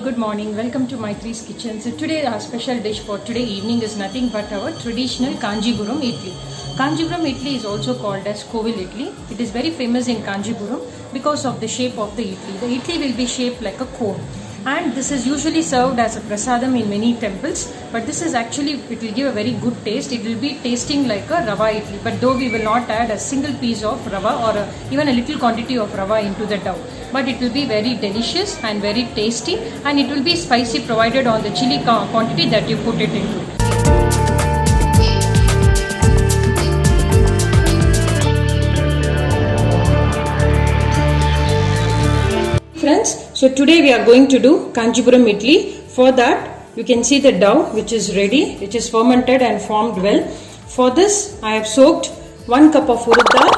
good morning. Welcome to Maitri's Kitchen. So today our special dish for today evening is nothing but our traditional Kanjipuram idli. Kanjipuram idli is also called as Kovil idli. It is very famous in Kanjipuram because of the shape of the idli. The idli will be shaped like a cone. And this is usually served as a prasadam in many temples, but this is actually, it will give a very good taste. It will be tasting like a rava idli, but though we will not add a single piece of rava or even a little quantity of rava into the dough, but it will be very delicious and very tasty, and it will be spicy provided on the chili quantity that you put it into. Friends, so today we are going to do Kanjipuram idli. For that, you can see the dough which is ready, which is fermented and formed well. For this, I have soaked 1 cup of urud dal,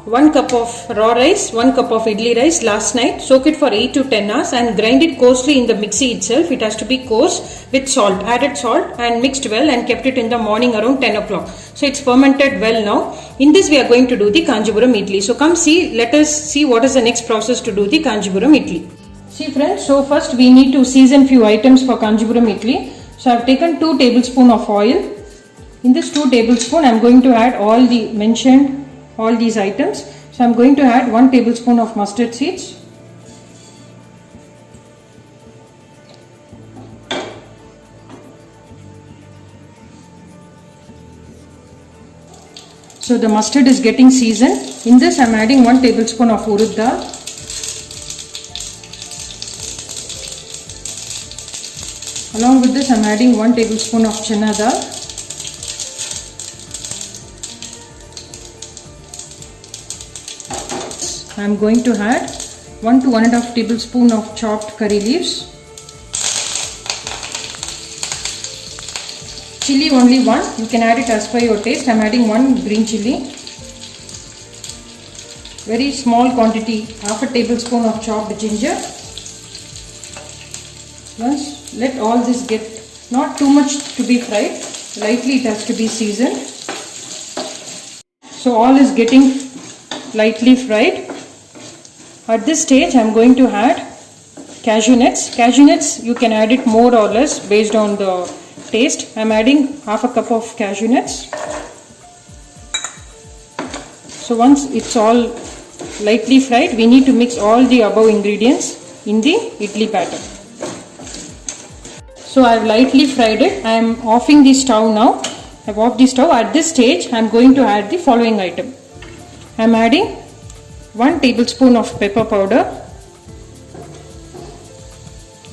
1 cup of raw rice, 1 cup of idli rice last night. Soak it for 8 to 10 hours and grind it coarsely in the mixie itself. It has to be coarse with salt, added salt and mixed well and kept it in the morning around 10 o'clock. So it's fermented well now. In this we are going to do the Kanjipuram idli. So come see, let us see what is the next process to do the Kanjipuram idli. See friends, so first we need to season few items for Kanjipuram idli. So I have taken 2 tablespoons of oil. In this 2 tablespoons I am going to add all these items. So I am going to add 1 tablespoon of mustard seeds. So the mustard is getting seasoned. In this I am adding 1 tablespoon of urud dal. Along with this I am adding 1 tablespoon of chana dal. I am going to add 1 to 1.5 tablespoon of chopped curry leaves. Chili only 1, you can add it as per your taste. I am adding 1 green chili. Very small quantity, half a tablespoon of chopped ginger. Once let all this get, not too much to be fried, lightly it has to be seasoned. So all is getting lightly fried. At this stage I am going to add cashew nuts. Cashew nuts you can add it more or less based on the taste. I am adding half a cup of cashew nuts. So once it's all lightly fried, we need to mix all the above ingredients in the idli batter. So I have lightly fried it. I am offing the stove now. I have off the stove. At this stage I am going to add the following item. I am adding 1 tablespoon of pepper powder.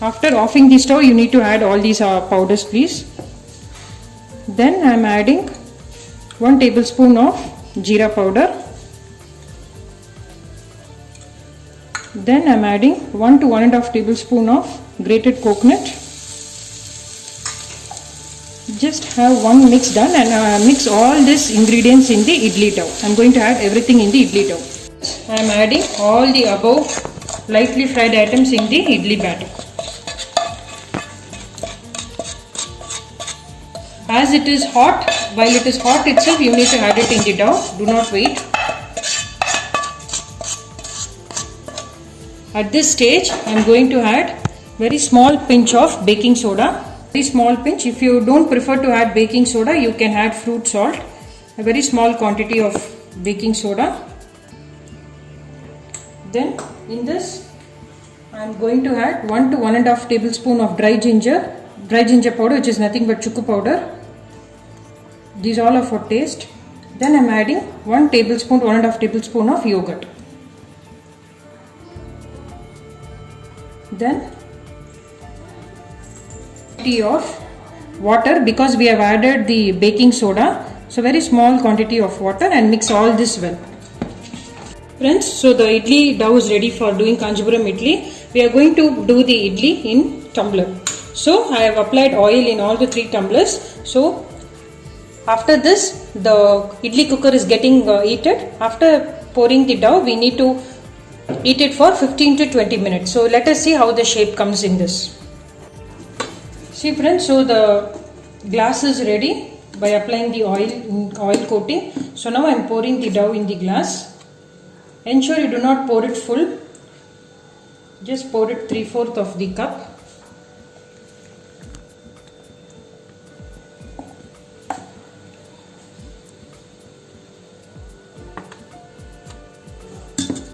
After offing the stove, you need to add all these powders please. Then I am adding 1 tablespoon of jeera powder. Then I am adding 1 to 1.5 tablespoon of grated coconut. Just have one mix done and mix all these ingredients in the idli dough. I am going to add everything in the idli dough. I am adding all the above lightly fried items in the idli batter. As it is hot, while it is hot itself, you need to add it in the dough. Do not wait. At this stage, I am going to add very small pinch of baking soda. Very small pinch. If you don't prefer to add baking soda, you can add fruit salt. A very small quantity of baking soda. Then in this I am going to add 1 to 1.5 tablespoon of dry ginger powder, which is nothing but chukku powder. These all are for taste. Then I am adding 1 tablespoon to 1.5 tablespoon of yogurt. Then quantity of water, because we have added the baking soda. So very small quantity of water and mix all this well. Friends, so the idli dough is ready for doing Kanjipuram idli. We are going to do the idli in tumbler. So I have applied oil in all the 3 tumblers. So after this, the idli cooker is getting heated. After pouring the dough, we need to heat it for 15 to 20 minutes. So let us see how the shape comes in this. See friends, so the glass is ready by applying the oil coating. So now I am pouring the dough in the glass. Ensure you do not pour it full. Just pour it 3/4 of the cup.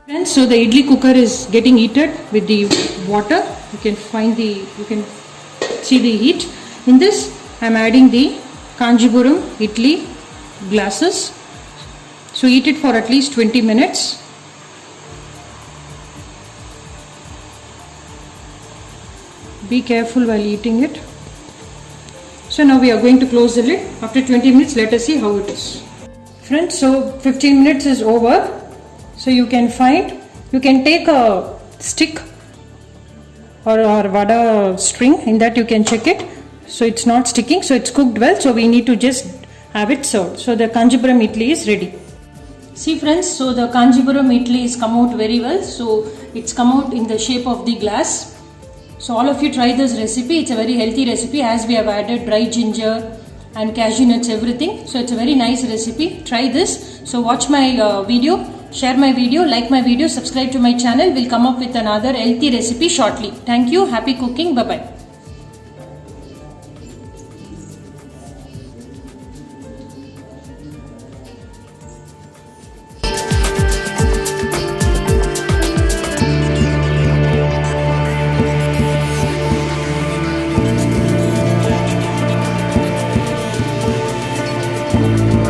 Friends, so the idli cooker is getting heated with the water. You can see the heat. In this, I am adding the Kanjipuram idli glasses. So heat it for at least 20 minutes. Be careful while eating it. So now we are going to close the lid. After 20 minutes, let us see how it is. Friends, so 15 minutes is over. So you can take a stick or vada string. In that you can check it. So it's not sticking. So it's cooked well. So we need to just have it served. So the Kanjipuram idli is ready. See friends, so the Kanjipuram idli is come out very well. So it's come out in the shape of the glass. So all of you try this recipe. It's a very healthy recipe as we have added dry ginger and cashew nuts, everything. So it's a very nice recipe. Try this. So watch my video, share my video, like my video, subscribe to my channel. We'll come up with another healthy recipe shortly. Thank you. Happy cooking. Bye-bye.